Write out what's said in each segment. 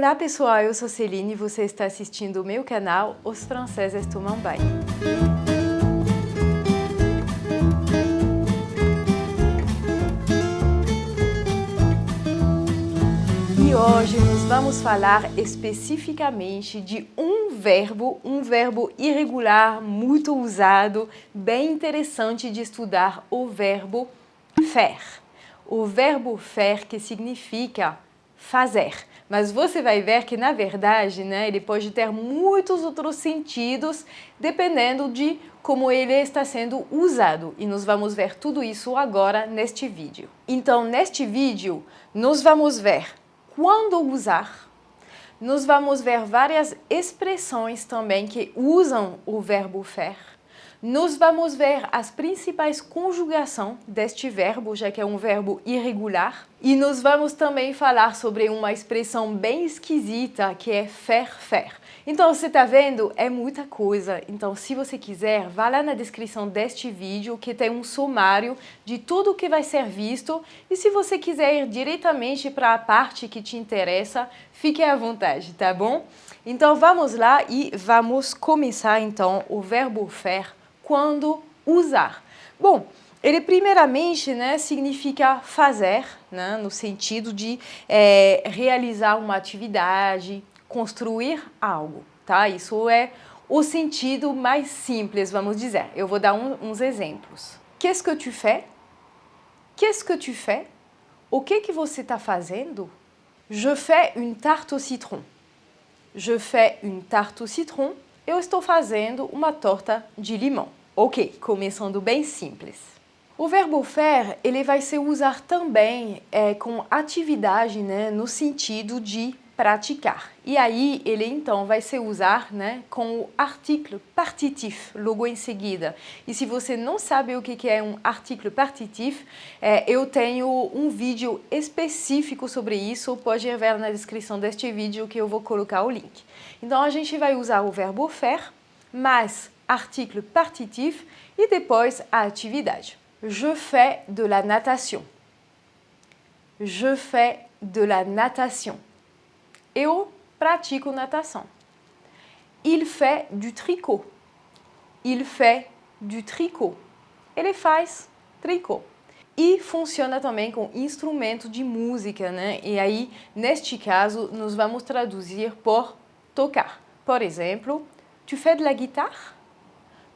Olá pessoal, eu sou Celine e você está assistindo o meu canal Os Franceses Tomam Banho. E hoje nós vamos falar especificamente de um verbo irregular, muito usado, bem interessante de estudar, o verbo faire. O verbo faire que significa fazer. Mas você vai ver que, na verdade, ele pode ter muitos outros sentidos, dependendo de como ele está sendo usado. E nós vamos ver tudo isso agora neste vídeo. Então, neste vídeo, nós vamos ver quando usar. Nós vamos ver várias expressões também que usam o verbo faire. Nós vamos ver as principais conjugações deste verbo, já que é um verbo irregular. E nós vamos também falar sobre uma expressão bem esquisita, que é faire. Então, você está vendo? É muita coisa. Então, se você quiser, vá lá na descrição deste vídeo, que tem um sumário de tudo que vai ser visto. E se você quiser ir diretamente para a parte que te interessa, fique à vontade, tá bom? Então, vamos lá e vamos começar, então, o verbo faire. Quando usar. Bom, ele primeiramente significa fazer, no sentido de realizar uma atividade, construir algo, tá? Isso é o sentido mais simples, vamos dizer. Eu vou dar uns exemplos. Qu'est-ce que tu fais? Qu'est-ce que tu fais? O que você está fazendo? Je fais une tarte au citron. Je fais une tarte au citron. Eu estou fazendo uma torta de limão. Ok, começando bem simples. O verbo faire, ele vai se usar também com atividade, no sentido de praticar. E aí, ele então vai se usar com o article partitif, logo em seguida. E se você não sabe o que é um article partitif, eu tenho um vídeo específico sobre isso, pode ir ver na descrição deste vídeo que eu vou colocar o link. Então, a gente vai usar o verbo faire, mas article partitif e depois a atividade. Je fais de la natation. Je fais de la natation. Eu pratico natação. Il fait du tricot. Il fait du tricot. Ele faz tricô. E funciona também com instrumento de música, E aí, neste caso, nós vamos traduzir por tocar. Por exemplo, tu fais de la guitare?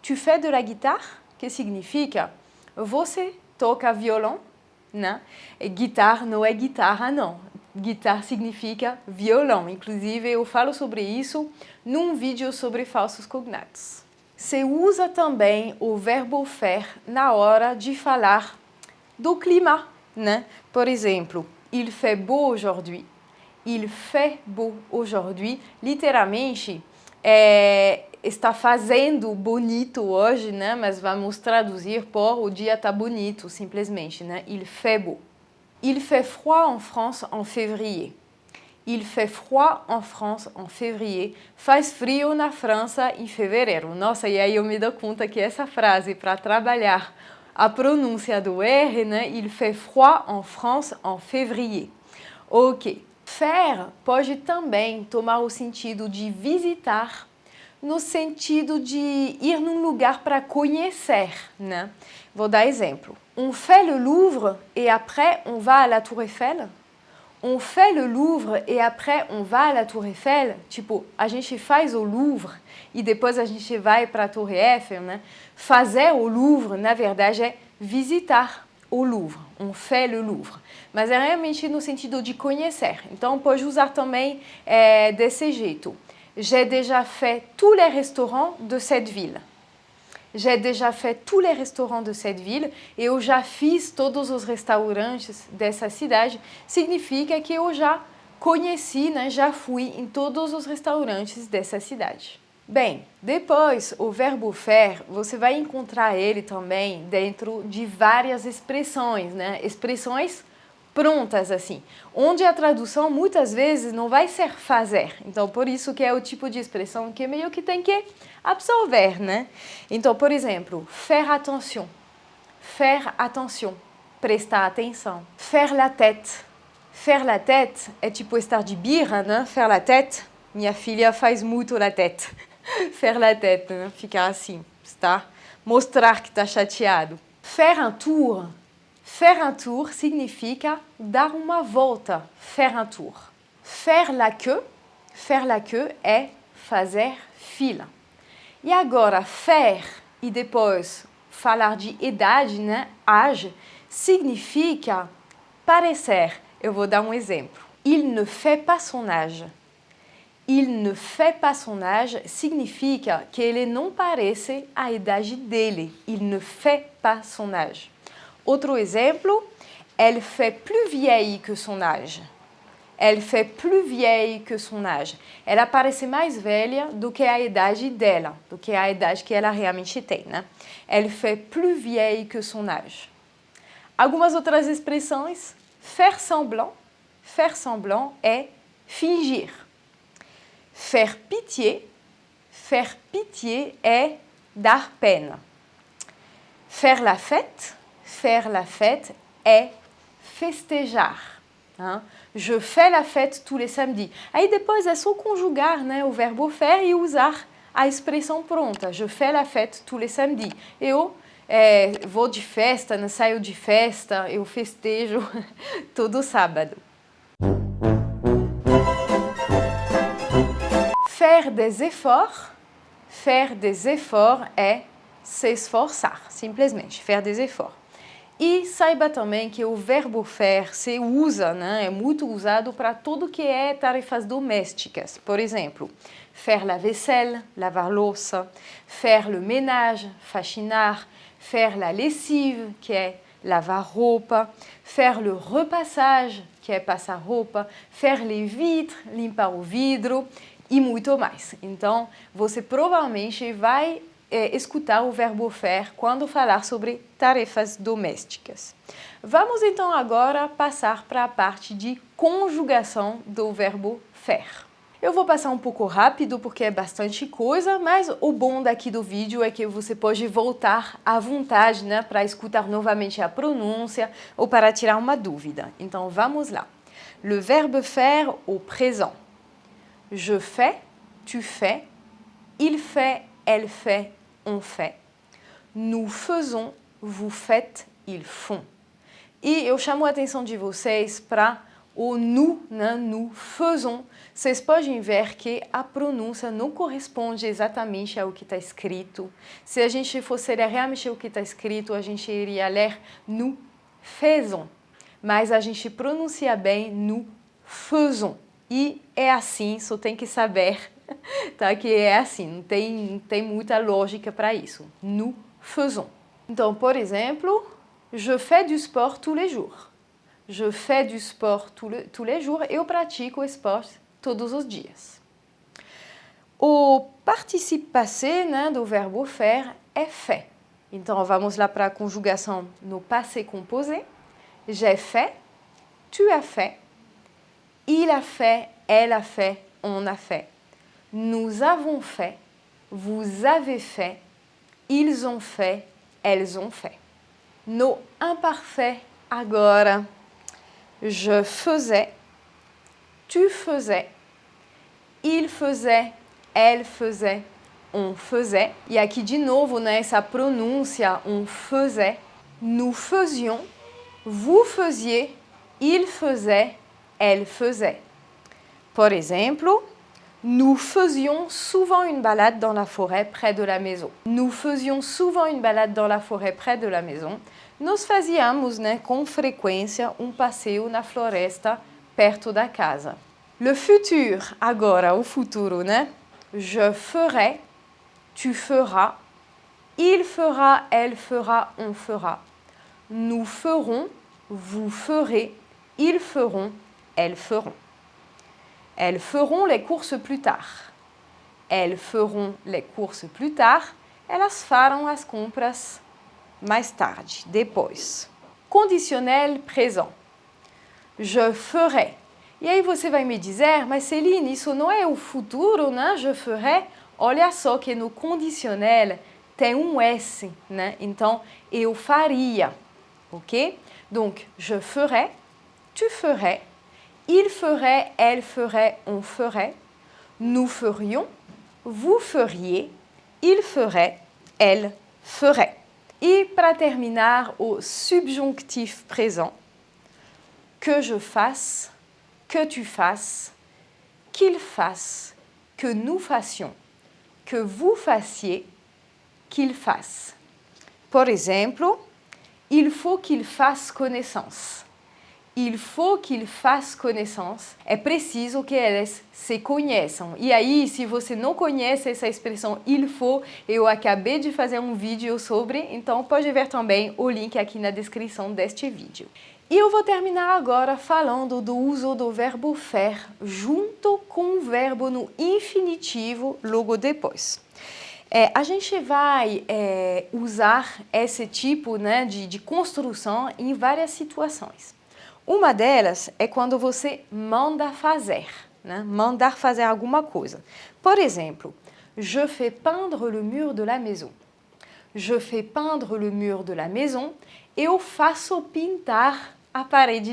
Tu fais de la guitare, que significa você toca violão, E guitarra não é guitarra, não. Guitarra significa violão. Inclusive, eu falo sobre isso num vídeo sobre falsos cognatos. Se usa também o verbo faire na hora de falar do clima, Por exemplo, il fait beau aujourd'hui. Il fait beau aujourd'hui. Literalmente, está fazendo bonito hoje, Mas vamos traduzir por o dia está bonito, simplesmente, Il fait beau. Il fait froid en France en février. Il fait froid en France en février. Faz frio na França em fevereiro. Nossa, e aí eu me dou conta que essa frase, para trabalhar a pronúncia do R, Il fait froid en France en février. Ok. Faire pode também tomar o sentido de visitar, no sentido de ir num lugar para conhecer, Vou dar exemplo. On fait le Louvre et après on va à la Tour Eiffel. On fait le Louvre et après on va à la Tour Eiffel. Tipo, a gente faz o Louvre e depois a gente vai para a Torre Eiffel, Fazer o Louvre, na verdade, é visitar o Louvre. On fait le Louvre. Mas é realmente no sentido de conhecer. Então, pode usar também desse jeito. J'ai déjà fait tous les restaurants de cette ville. J'ai déjà fait tous les restaurants de cette ville. Eu já fiz todos os restaurantes dessa cidade. Significa que eu já conheci, já fui em todos os restaurantes dessa cidade. Bem, depois o verbo faire, você vai encontrar ele também dentro de várias expressões, Expressões prontas, assim, onde a tradução muitas vezes não vai ser fazer. Então, por isso que é o tipo de expressão que meio que tem que absorver, Então, por exemplo, faire attention, prestar atenção, faire la tête, Faire la tête é tipo estar de birra, né? Faire la tête. Minha filha faz muito la tête. Faire la tête, né? Ficar assim, tá? Mostrar que está chateado. Faire un tour. Faire un tour significa dar uma volta. Faire un tour. Faire la queue. Faire la queue é fazer fila. E agora, faire e depois falar de idade, né? Âge, significa parecer. Eu vou dar um exemplo. Il ne fait pas son âge. Il ne fait pas son âge significa que ele não parece a idade dele. Il ne fait pas son âge. Outro exemplo, elle fait plus vieille que son âge. Elle fait plus vieille que son âge. Ela parece mais velha do que a idade dela, do que a idade que ela realmente tem, né? Elle fait plus vieille que son âge. Algumas outras expressões. Faire semblant. Faire semblant é fingir. Faire pitié. Faire pitié é dar pena. Faire la fête. Faire la fête é festejar. Hein? Je fais la fête tous les samedis. Aí depois é só conjugar, né, o verbo faire e usar a expressão pronta. Je fais la fête tous les samedis. Eu vou de festa, né, saio de festa, eu festejo todo sábado. Faire des efforts. Faire des efforts é se esforçar, simplesmente. Faire des efforts. E saiba também que o verbo faire se usa, né? É muito usado para tudo que é tarefas domésticas. Por exemplo, faire la vaisselle, lavar louça, faire le ménage, faxinar, faire la lessive, que é lavar roupa, faire le repassage, que é passar roupa, faire les vitres, limpar o vidro e muito mais. Então, você provavelmente vai escutar o verbo faire quando falar sobre tarefas domésticas. Vamos então agora passar para a parte de conjugação do verbo faire. Eu vou passar um pouco rápido porque é bastante coisa, mas o bom daqui do vídeo é que você pode voltar à vontade, né, para escutar novamente a pronúncia ou para tirar uma dúvida. Então vamos lá. Le verbe faire au présent. Je fais, tu fais, il fait, elle fait, on fait. Nous faisons, vous faites, ils font. E eu chamo a atenção de vocês para o nous, né? Nous faisons. Vocês podem ver que a pronúncia não corresponde exatamente ao que está escrito. Se a gente fosse ler realmente o que está escrito, a gente iria ler nous faisons. Mas a gente pronuncia bem nous faisons. E é assim, só tem que saber, tá? Que é assim, não tem muita lógica para isso. Nous faisons. Então, por exemplo, je fais du sport tous les jours. Je fais du sport tous les jours. Eu pratico esporte todos os dias. O participe passé, né, do verbo faire é fait. Então, vamos lá para a conjugação no passé composé. J'ai fait, tu as fait, il a fait, elle a fait, on a fait. Nous avons fait, vous avez fait, ils ont fait, elles ont fait. No imparfait agora. Je faisais, tu faisais, il faisait, elle faisait, on faisait. E aqui de novo, né, essa pronúncia, on faisait. Nous faisions, vous faisiez, il faisait, elle faisait. Por exemplo, nous faisions souvent une balade dans la forêt près de la maison. Nous faisions souvent une balade dans la forêt près de la maison. Nós fazíamos, né, com frequência passeio na floresta perto da casa. Le futur, agora o futuro, né? Je ferai, tu feras, il fera, elle fera, on fera. Nous ferons, vous ferez, ils feront, elles feront. Elles feront les courses plus tard. Elles feront les courses plus tard. Elas farão as compras mais tarde, depois. Conditionnel présent. Je ferai. E aí você vai me dizer, mas Celine, isso não é o futuro, né? Je ferai. Olha só que no conditionnel tem S, né? Então, eu faria, ok? Donc, je ferai, tu ferais, Il ferait, elle ferait, on ferait. Nous ferions, vous feriez, il ferait, elle ferait. E para terminar, o subjonctif présent. Que je fasse, que tu fasses, qu'il fasse, que nous fassions, que vous fassiez, qu'il fasse. Por exemplo, il faut qu'il fasse connaissance. Il faut qu'il fasse connaissance. É preciso que eles se conheçam. E aí, se você não conhece essa expressão il faut, eu acabei de fazer um vídeo sobre, então pode ver também o link aqui na descrição deste vídeo. E eu vou terminar agora falando do uso do verbo faire junto com o verbo no infinitivo logo depois. A gente vai usar esse tipo, né, de construção em várias situações. Uma delas é quando você manda fazer, né? Mandar fazer alguma coisa. Por exemplo, je fais peindre le mur de la maison. Je fais peindre le mur de la maison. Eu faço pintar a parede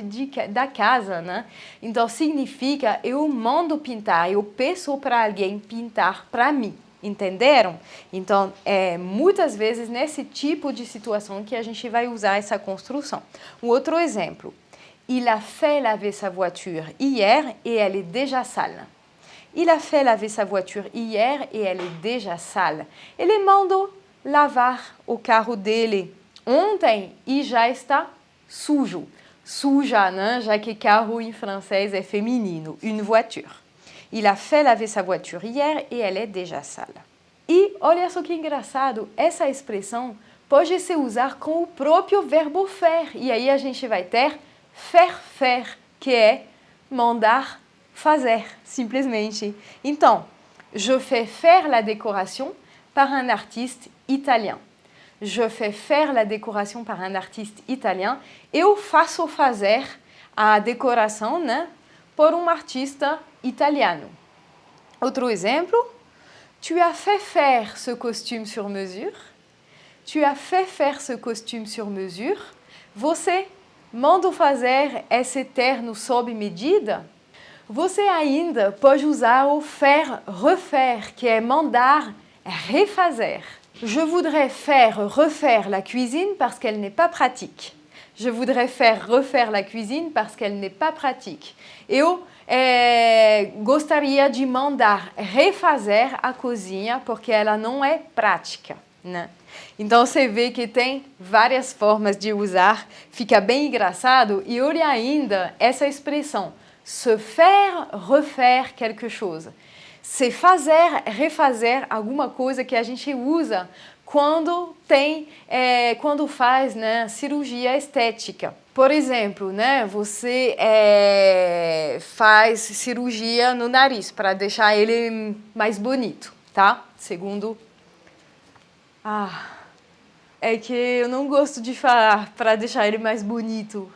da casa, né? Então significa eu mando pintar, eu peço para alguém pintar para mim. Entenderam? Então, muitas vezes nesse tipo de situação que a gente vai usar essa construção. Um outro exemplo. Il a fait laver sa voiture hier et elle est déjà sale. Il a fait laver sa voiture hier et elle est déjà sale. Ele mandou lavar o carro dele ontem e já está sujo. Suja, né? Já que carro em francês é feminino. Une voiture. Il a fait laver sa voiture hier et elle est déjà sale. E olha só que engraçado, essa expressão pode se usar com o próprio verbo faire. E aí a gente vai ter faire, que é mandar fazer, simplesmente. Então, je fais faire la décoration par un artiste italien. Je fais faire la décoration par un artiste italien. Eu faço fazer a decoração, né, por um artista italiano. Outro exemplo. Tu as fait faire ce costume sur mesure. Tu as fait faire ce costume sur mesure. Você mandou fazer esse terno sob medida. Você ainda pode usar o faire, refaire, que é mandar refazer. Je voudrais faire refaire la cuisine parce qu'elle n'est pas pratique. Je voudrais faire refaire la cuisine parce qu'elle n'est pas pratique. Eu gostaria de mandar refazer a cozinha porque ela não é prática, né? Então você vê que tem várias formas de usar, fica bem engraçado. E olha ainda essa expressão, se faire refaire quelque chose. Se fazer, refazer alguma coisa que a gente usa quando quando faz, né, cirurgia estética. Por exemplo, né, você faz cirurgia no nariz para deixar ele mais bonito, tá? Segundo... é que eu não gosto de falar para deixar ele mais bonito,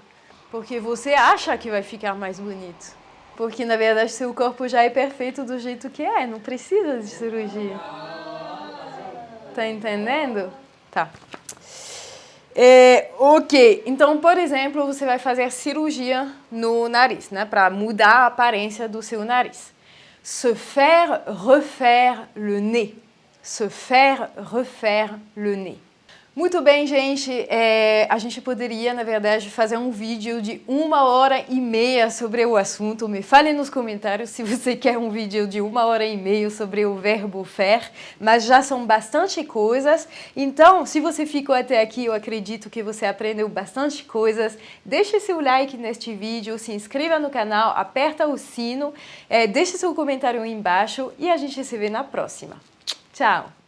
porque você acha que vai ficar mais bonito. Porque, na verdade, seu corpo já é perfeito do jeito que é, não precisa de cirurgia. Tá entendendo? Tá. Ok, então, por exemplo, você vai fazer cirurgia no nariz, né? Para mudar a aparência do seu nariz. Se faire refaire le nez. Se faire refaire le nez. Muito bem, gente, a gente poderia, na verdade, fazer um vídeo de 1h30 sobre o assunto. Me fale nos comentários se você quer um vídeo de 1h30 sobre o verbo faire, mas já são bastante coisas. Então, se você ficou até aqui, eu acredito que você aprendeu bastante coisas. Deixe seu like neste vídeo, se inscreva no canal, aperta o sino, deixe seu comentário aí embaixo e a gente se vê na próxima. Tchau!